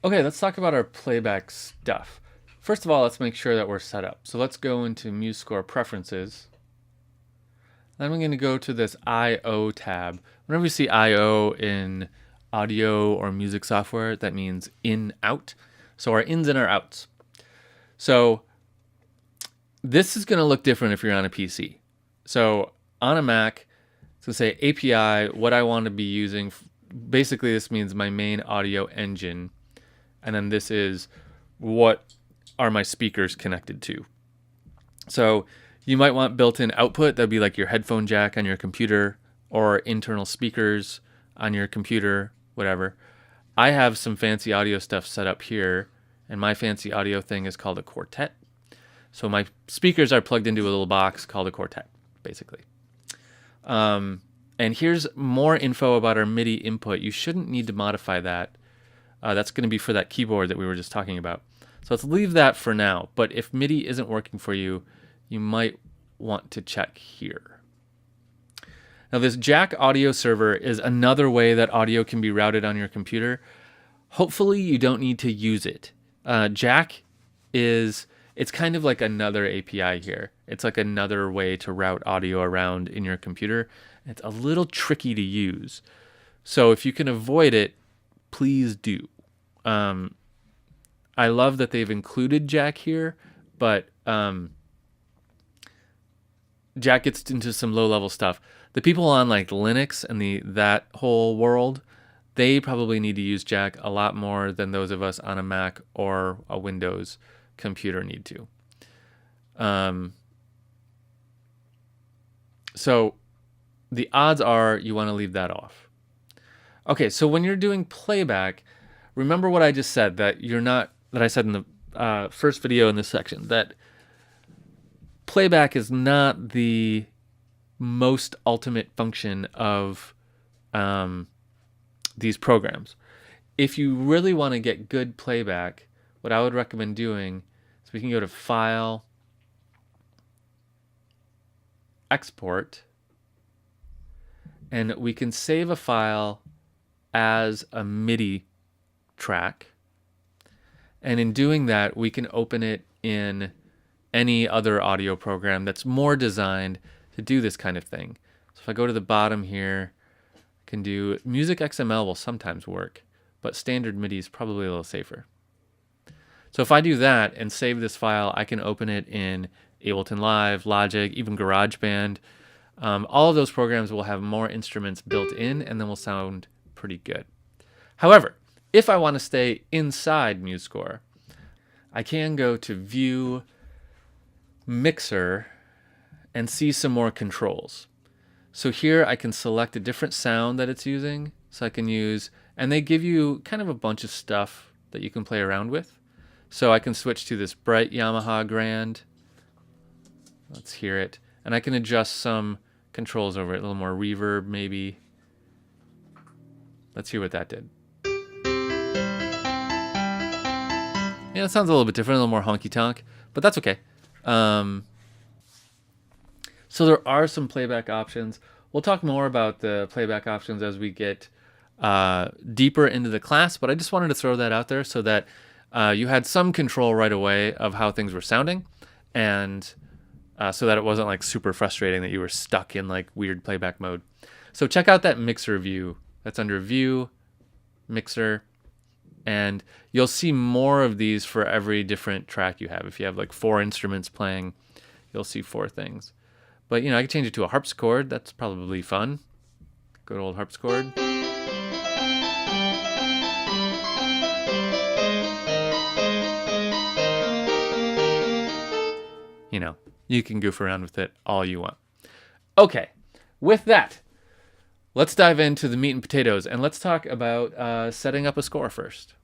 Okay, let's talk about our playback stuff. First of all, let's make sure that we're set up. So let's go into MuseScore Preferences. Then I'm going to go to this I/O tab. Whenever you see I/O in audio or music software, that means in, out. So our ins and our outs. So this is going to look different if you're on a PC. So on a Mac, it's going to say API, what I want to be using. Basically, this means my main audio engine. And then this is what are my speakers connected to. So you might want built-in output. That'd be like your headphone jack on your computer or internal speakers on your computer, whatever. I have some fancy audio stuff set up here, and my fancy audio thing is called a quartet. So my speakers are plugged into a little box called a quartet, basically. And here's more info about our MIDI input. You shouldn't need to modify that. That's going to be for that keyboard that we were just talking about. So let's leave that for now. But if MIDI isn't working for you, you might want to check here. Now this jack audio server is another way that audio can be routed on your computer. Hopefully you don't need to use it. Jack it's kind of like another API here. It's like another way to route audio around in your computer. It's a little tricky to use. So if you can avoid it, please do. I love that they've included Jack here, but Jack gets into some low-level stuff. The people on like Linux and that whole world, they probably need to use Jack a lot more than those of us on a Mac or a Windows computer need to. So the odds are you want to leave that off. Okay, so when you're doing playback, remember what I just said, that I said in the first video in this section, that playback is not the most ultimate function of these programs. If you really want to get good playback, what I would recommend doing is we can go to File, Export, and we can save a file as a MIDI track. And in doing that, we can open it in any other audio program that's more designed to do this kind of thing. So if I go to the bottom here, I can do Music XML will sometimes work, but standard MIDI is probably a little safer. So if I do that and save this file, I can open it in Ableton Live, Logic, even GarageBand. All of those programs will have more instruments built in and then will sound pretty good. However, if I want to stay inside MuseScore, I can go to View, Mixer, and see some more controls. So here I can select a different sound that it's using. So I can use, and they give you kind of a bunch of stuff that you can play around with. So I can switch to this bright Yamaha Grand. Let's hear it. And I can adjust some controls over it, a little more reverb maybe. Let's hear what that did. Yeah, it sounds a little bit different, a little more honky-tonk, but that's okay. So there are some playback options. We'll talk more about the playback options as we get deeper into the class, but I just wanted to throw that out there so that you had some control right away of how things were sounding, and so that it wasn't like super frustrating that you were stuck in like weird playback mode. So check out that mixer view. That's under View, Mixer, and you'll see more of these for every different track you have. If you have like 4 instruments playing, you'll see 4 things. But I can change it to a harpsichord. That's probably fun. Good old harpsichord. You can goof around with it all you want. Okay, with that, let's dive into the meat and potatoes, and let's talk about setting up a score first.